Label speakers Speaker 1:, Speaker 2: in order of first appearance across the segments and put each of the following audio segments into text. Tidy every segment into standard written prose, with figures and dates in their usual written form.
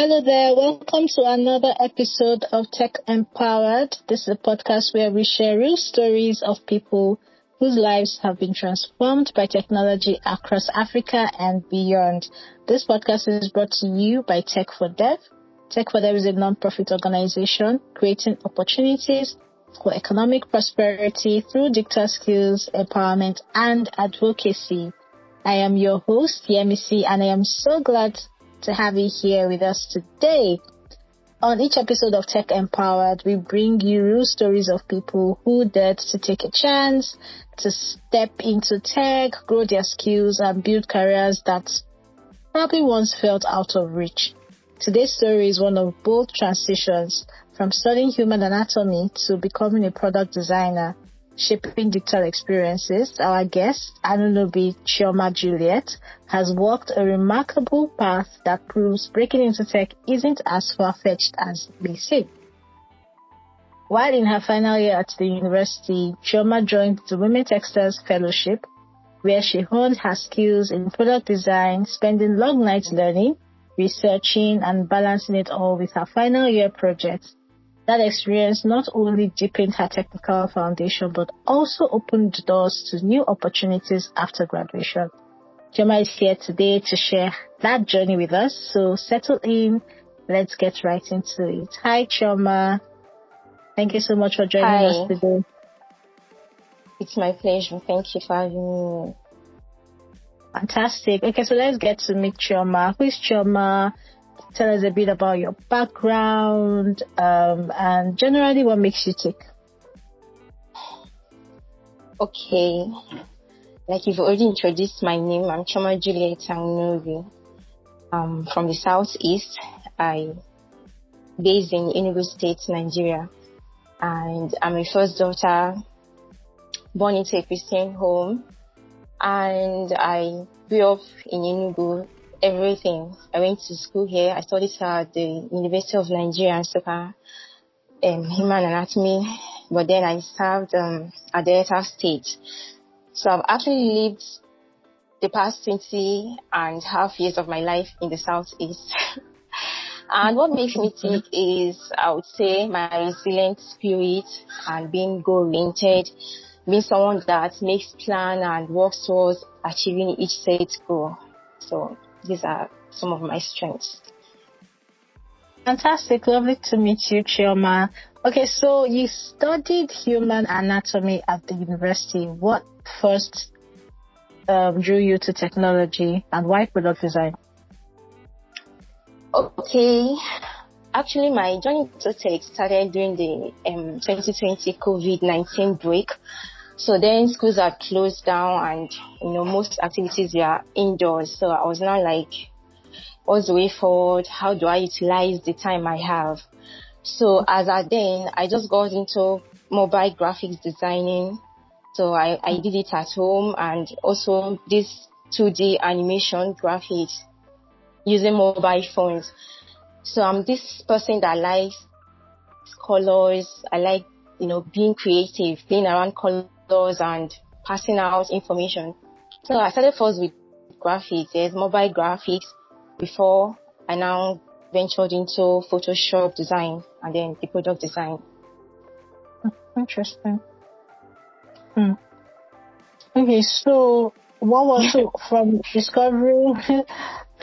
Speaker 1: Hello there, welcome to another episode of Tech Empowered. This is a podcast where we share real stories of people whose lives have been transformed by technology across Africa and beyond. This podcast is brought to you by Tech for Dev. Tech for Dev is a non-profit organization creating opportunities for economic prosperity through digital skills, empowerment, and advocacy. I am your host, Yemisi, and I am so glad to have you here with us today. On each episode of Tech Empowered, we bring you real stories of people who dared to take a chance, to step into tech, grow their skills, and build careers that probably once felt out of reach. Today's story is one of bold transitions from studying human anatomy to becoming a product designer, shaping digital experiences. Our guest, Anunobi Chioma Juliet, has walked a remarkable path that proves breaking into tech isn't as far-fetched as they say. While in her final year at the university, Chioma joined the Women Techsters Fellowship, where she honed her skills in product design, spending long nights learning, researching, and balancing it all with her final year project. That experience not only deepened her technical foundation, but also opened doors to new opportunities after graduation. Chioma is here today to share that journey with us. So settle in. Let's get right into it. Hi, Chioma. Thank you so much for joining us today.
Speaker 2: It's my pleasure. Thank you for having me.
Speaker 1: Fantastic. Okay, so let's get to meet Chioma. Who is Chioma? Tell us a bit about your background and generally what makes you tick.
Speaker 2: Okay, like you've already introduced my name, I'm Chioma Juliet Anunobi. I'm from the southeast. I based in Enugu State, Nigeria, and I'm a first daughter born into a Christian home, and I grew up in Enugu. Everything. I went to school here. I studied at the University of Nigeria in Nsukka, human anatomy, but then I served at the Delta State. So I've actually lived the past 20 and half years of my life in the Southeast. And what makes me tick is, I would say, my resilient spirit and being goal-oriented, being someone that makes plan and works towards achieving each set goal. So these are some of my strengths.
Speaker 1: Fantastic. Lovely to meet you, Chioma. Okay, so you studied human anatomy at the university. What first drew you to technology and why product design?
Speaker 2: Okay. Actually, my journey to tech started during the 2020 COVID-19 break. So then schools are closed down and, most activities are indoors. So I was now like, what's the way forward? How do I utilize the time I have? So as at then, I just got into mobile graphics designing. So I did it at home and also this 2D animation graphics using mobile phones. So I'm this person that likes colors. I like, being creative, playing around colors and passing out information. So I started first with graphics, mobile graphics, before I now ventured into Photoshop design and then the product design.
Speaker 1: Interesting. Okay, so what was from discovering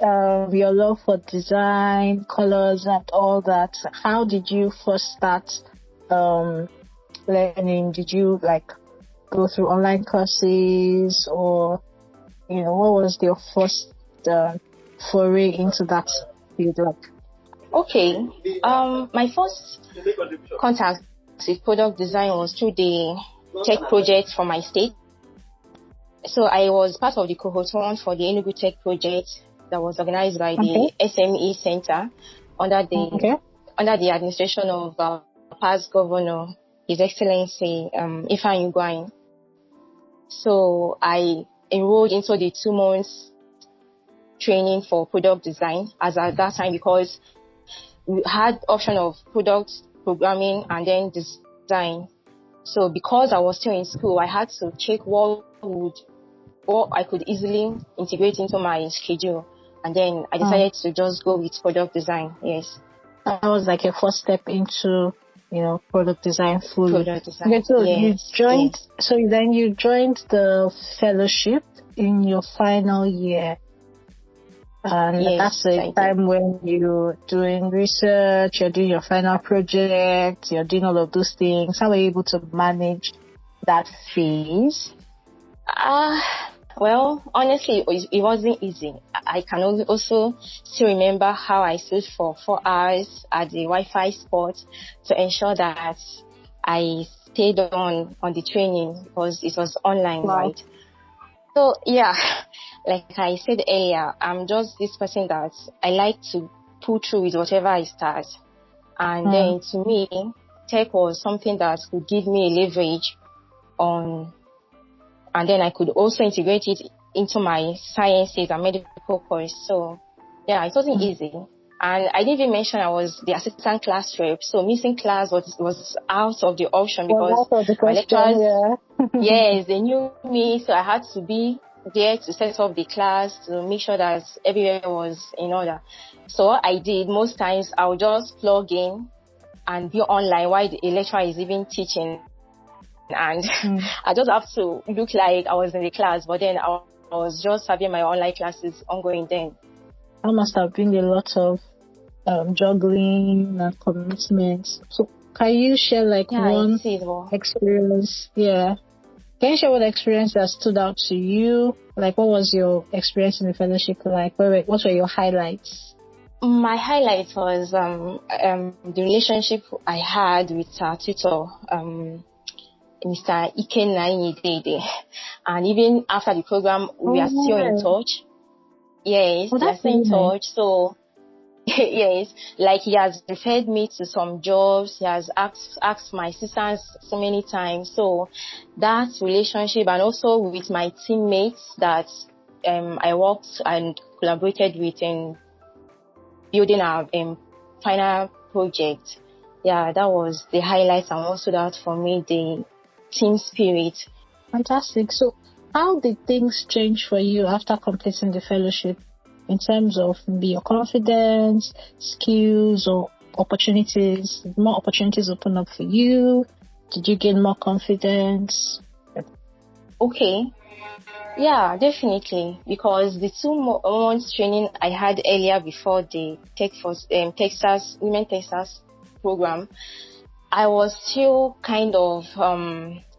Speaker 1: your love for design, colors, and all that? How did you first start learning? Did you go through online courses, or what was your first foray into that field like?
Speaker 2: Okay, my first contact with product design was through the tech project from my state. So I was part of the cohort one for the Enugu Tech project that was organized by the SME Center under the administration of past governor, His Excellency Ifeanyi Ugwuanyi. So I enrolled into the 2 months training for product design as at that time, because we had option of product programming and then design. So because I was still in school, I had to check what I could easily integrate into my schedule. And then I decided to just go with product design. Yes.
Speaker 1: That was like a first step into, product design fully.
Speaker 2: Product design.
Speaker 1: Okay, so
Speaker 2: yes.
Speaker 1: you joined,
Speaker 2: Yes.
Speaker 1: so then you joined the fellowship in your final year. And
Speaker 2: Yes,
Speaker 1: that's the time when you're doing research, you're doing your final project, you're doing all of those things. How were you able to manage that phase?
Speaker 2: Well, honestly, it wasn't easy. I can also still remember how I stood for 4 hours at the Wi-Fi spot to ensure that I stayed on the training because it was online,
Speaker 1: Wow.
Speaker 2: right? So, yeah, like I said earlier, I'm just this person that I like to pull through with whatever I start. And then to me, tech was something that could give me a leverage on, and then I could also integrate it into my sciences and medical course. So, yeah, it wasn't easy. And I didn't even mention I was the assistant class rep, so missing class was out of the option because
Speaker 1: out of the
Speaker 2: my
Speaker 1: question,
Speaker 2: lecturers, yes, they knew me, so I had to be there to set up the class to make sure that everywhere was in order. So what I did most times, I would just plug in and be online while the lecturer is even teaching, and I just have to look like I was in the class, but then I was just having my online classes ongoing then.
Speaker 1: That must have been a lot of juggling and commitments. So can you share one experience? Yeah. Can you share one experience that stood out to you? Like, what was your experience in the fellowship like? What were your highlights?
Speaker 2: My highlight was the relationship I had with our tutor, Mr. Ikenna. And even after the program, we are still in touch. Yes, we are still in touch. So, yes, like he has referred me to some jobs. He has asked my assistance so many times. So that relationship, and also with my teammates that I worked and collaborated with in building our final project. Yeah, that was the highlights, and also that for me, the team spirit.
Speaker 1: Fantastic. So how did things change for you after completing the fellowship in terms of maybe your confidence, skills, or opportunities? Did more opportunities open up for you? Did you gain more confidence?
Speaker 2: Okay. Yeah, definitely. Because the 2 months training I had earlier before the Women Techsters program, I was still kind of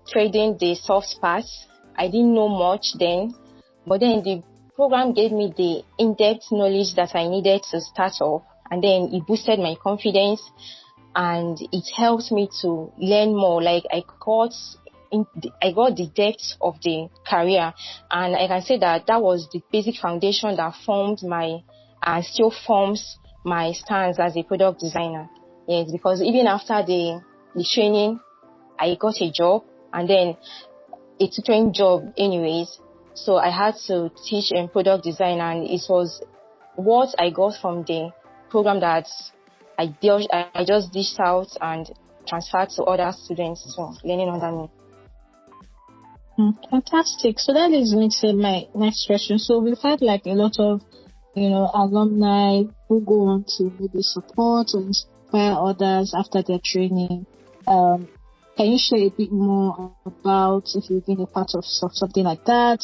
Speaker 2: trading the soft parts. I didn't know much then, but then the program gave me the in-depth knowledge that I needed to start off, and then it boosted my confidence, and it helped me to learn more. Like I got the depth of the career, and I can say that was the basic foundation that formed and still forms my stance as a product designer. Yes, because even after the training, I got a job, and then a tutoring job anyways. So I had to teach in product design, and it was what I got from the program that I just dished out and transferred to other students, so learning under me.
Speaker 1: Fantastic. So that leads me to my next question. So we've had a lot of, alumni who go on to maybe support or inspire others after their training. Can you share a bit more about if you've been a part of something like that?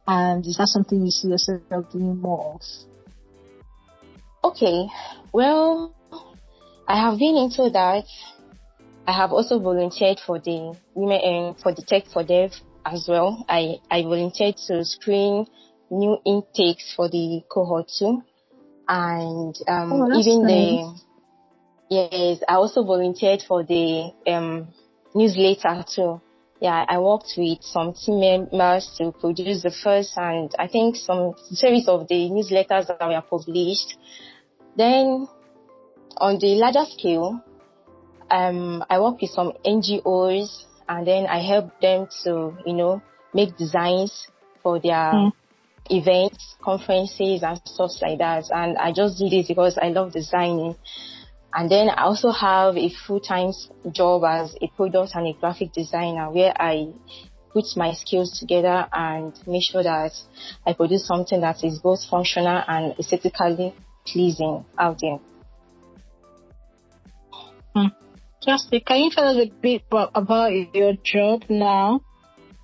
Speaker 1: And is that something you see yourself doing more of?
Speaker 2: Okay. Well, I have been into that. I have also volunteered for the women for the Tech for Dev as well. I volunteered to screen new intakes for the cohort 2, and yes, I also volunteered for the newsletter too. Yeah, I worked with some team members to produce the first and I think some series of the newsletters that were published. Then on the larger scale, I work with some NGOs, and then I help them to, make designs for their events, conferences, and stuff like that. And I just do this because I love designing. And then I also have a full-time job as a product and a graphic designer, where I put my skills together and make sure that I produce something that is both functional and aesthetically pleasing out there.
Speaker 1: Fantastic. Can you tell us a bit about your job now?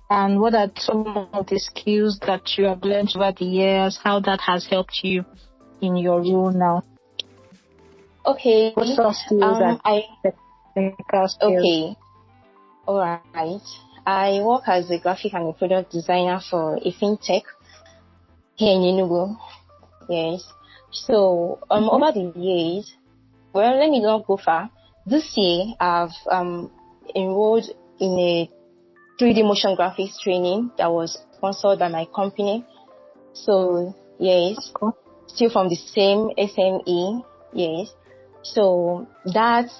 Speaker 1: And what are some of the skills that you have learned over the years? How that has helped you in your role now?
Speaker 2: Okay.
Speaker 1: What soft skills and technical skills?
Speaker 2: Okay. All right. I work as a graphic and a product designer for a fintech here in Enugu. Yes. So over the years, well, let me not go far. This year, I've enrolled in a 3D motion graphics training that was sponsored by my company. So, yes,
Speaker 1: cool.
Speaker 2: Still from the same SME, yes. So, that's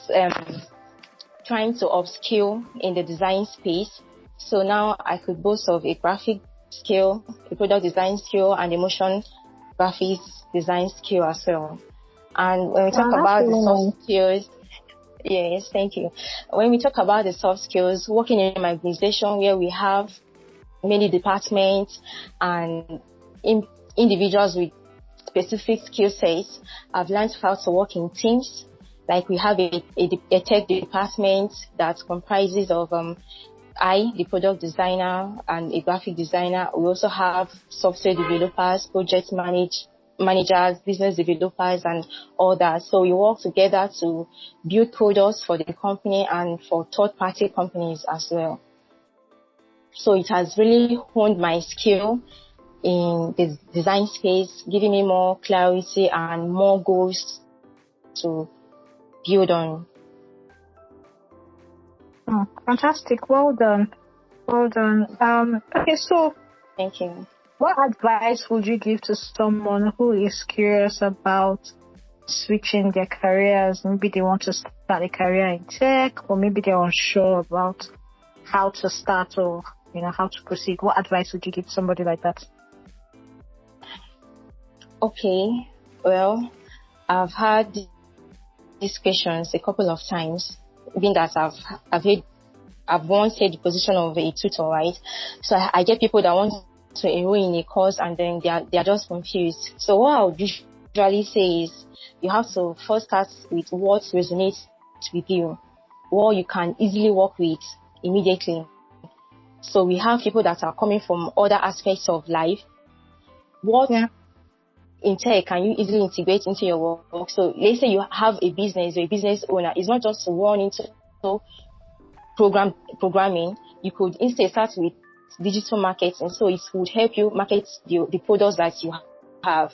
Speaker 2: trying to upskill in the design space. So now I could boast of a graphic skill, a product design skill, and a motion graphics design skill as well. And when we talk about the soft skills, yes, thank you. When we talk about the soft skills, working in an organization where we have many departments and individuals with specific skill sets, I've learned how to work in teams. Like we have a tech department that comprises of I, the product designer, and a graphic designer. We also have software developers, project managers, business developers, and all that. So we work together to build products for the company and for third-party companies as well. So it has really honed my skill in the design space, giving me more clarity and more goals to build on.
Speaker 1: Oh, fantastic. Well done. Okay, so
Speaker 2: thank you.
Speaker 1: What advice would you give to someone who is curious about switching their careers? Maybe they want to start a career in tech, or maybe they're unsure about how to start or how to proceed. What advice would you give somebody like that?
Speaker 2: Okay, well, I've had these questions a couple of times, being that I've once had the position of a tutor, right? So I get people that want to enroll in a course and then they are just confused. So what I would usually say is you have to first start with what resonates with you, what you can easily work with immediately. So we have people that are coming from other aspects of life. What in tech can you easily integrate into your work? So let's say you have a business or a business owner. It's not just to run into programming. You could instead start with digital marketing. So it would help you market the products that you have.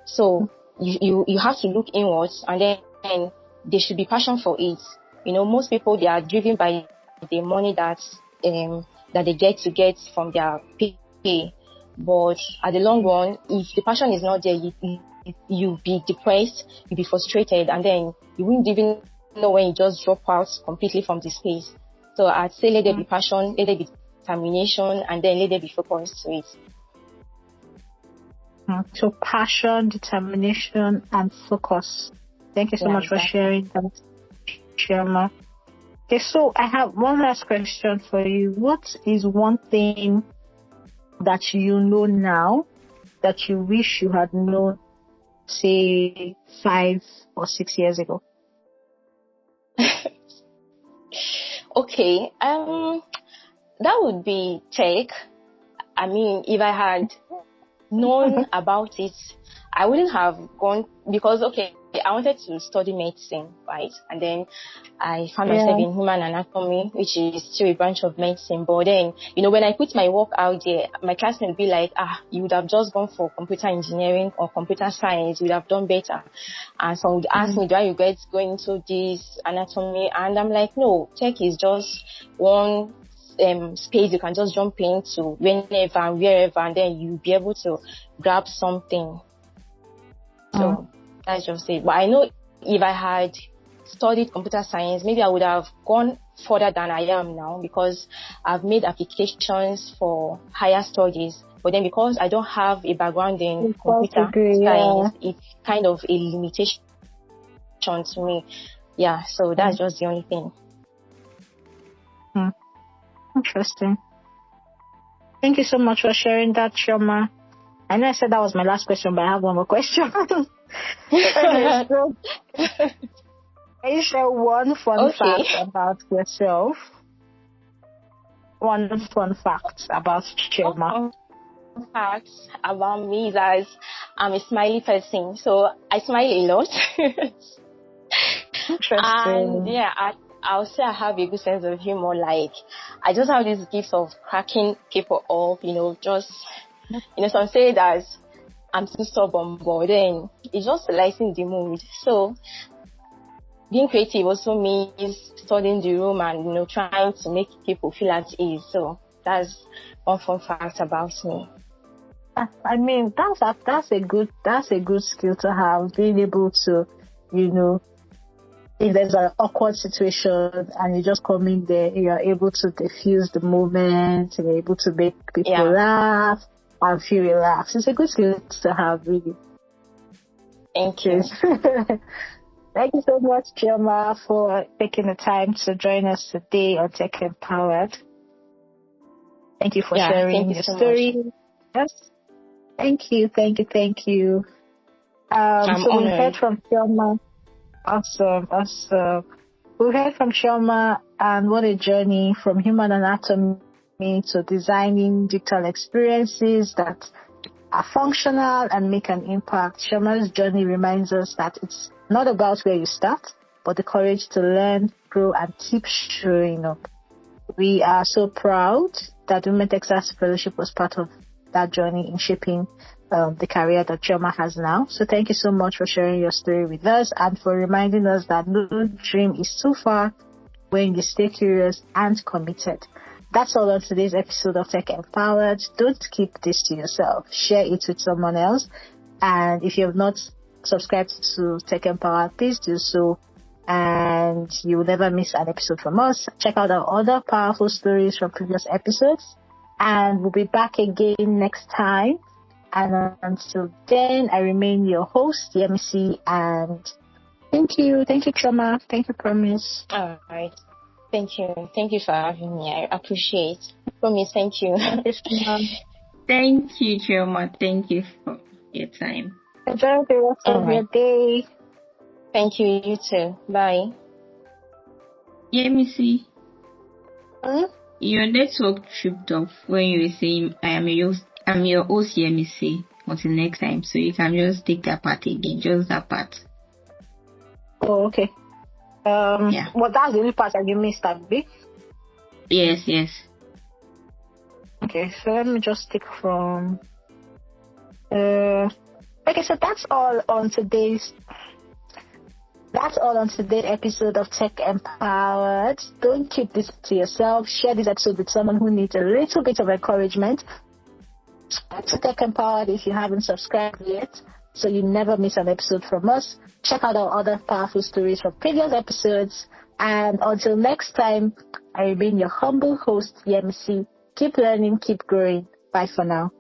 Speaker 2: So you have to look inwards, and then there should be passion for it. Most people, they are driven by the money that they get from their pay. But at the long run, if the passion is not there, you'll be depressed, you'll be frustrated, and then you won't even know when you just drop out completely from the space. So I'd say let there be passion, let there be determination, and then let there be focus to it.
Speaker 1: So passion, determination, and focus. Thank you so much for sharing that, Chioma. Okay, so I have one last question for you. What is one thing that you know now that you wish you had known, say, 5 or 6 years ago?
Speaker 2: Okay, that would be tech. I mean, if I had known about it, I wouldn't have gone, because I wanted to study medicine, right? And then I found myself in human anatomy, which is still a branch of medicine. But then, when I put my work out there, my classmates would be like, you would have just gone for computer engineering or computer science, you would have done better. And some would ask me, do I regret going into this anatomy? And I'm like, no, tech is just one space you can just jump into whenever and wherever, and then you'll be able to grab something. So that's just it. But I know if I had studied computer science, maybe I would have gone further than I am now, because I've made applications for higher studies. But then because I don't have a background in computer science, it's kind of a limitation to me. Yeah, so that's just the only thing.
Speaker 1: Interesting. Thank you so much for sharing that, Chioma. I know I said that was my last question, but I have one more question. Can you share one fun fact about yourself? One fun fact about Chioma.
Speaker 2: Fun facts about me is that I'm a smiley person, so I smile a lot.
Speaker 1: Interesting.
Speaker 2: And yeah, I'll say I have a good sense of humor. Like, I just have this gift of cracking people up, some say that I'm too stubborn, but then it just lightens the mood. So being creative also means studying the room and, trying to make people feel at ease. So that's one fun fact about me.
Speaker 1: I mean, that's a good skill to have, being able to, if there's an awkward situation and you just come in there, you're able to diffuse the moment, you're able to make people laugh and feel relaxed. It's a good skill to have, really.
Speaker 2: Thank you.
Speaker 1: Thank you so much, Chioma, for taking the time to join us today on Tech Empowered. Thank you for sharing your story. Yes. Thank you.
Speaker 2: I'm
Speaker 1: so
Speaker 2: honored.
Speaker 1: We heard from Chioma. Awesome. We heard from Chioma, and what a journey from human anatomy to designing digital experiences that are functional and make an impact. Chioma's journey reminds us that it's not about where you start, but the courage to learn, grow, and keep showing up. We are so proud that Women Techsters Fellowship was part of that journey in shaping the career that Chioma has now. So thank you so much for sharing your story with us and for reminding us that no dream is too far when you stay curious and committed. That's all on today's episode of Tech Empowered. Don't keep this to yourself. Share it with someone else. And if you have not subscribed to Tech Empowered, please do so. And you will never miss an episode from us. Check out our other powerful stories from previous episodes. And we'll be back again next time. And until then, I remain your host, Yemisi. And thank you. Thank you, Chioma. Thank you, Promise.
Speaker 2: All right. Thank you. Thank you for having me. I appreciate it. Promise, thank you.
Speaker 3: Thank you, Chioma. Thank you for your time.
Speaker 1: Enjoy the rest of your day.
Speaker 2: Thank you. You too. Bye.
Speaker 3: Yemisi. Your network tripped off when you were saying, I'm your host, Yemisi. Until next time. So you can just take that part again. Just that part.
Speaker 1: Oh, okay. Well, that's the only part that you missed, Abby.
Speaker 3: Yes.
Speaker 1: Okay, so let me just take from. Okay, so that's all on today's episode of Tech Empowered. Don't keep this to yourself. Share this episode with someone who needs a little bit of encouragement. Subscribe to Tech Empowered if you haven't subscribed yet, so you never miss an episode from us. Check out our other powerful stories from previous episodes. And until next time, I remain your humble host, Yemisi. Keep learning, keep growing. Bye for now.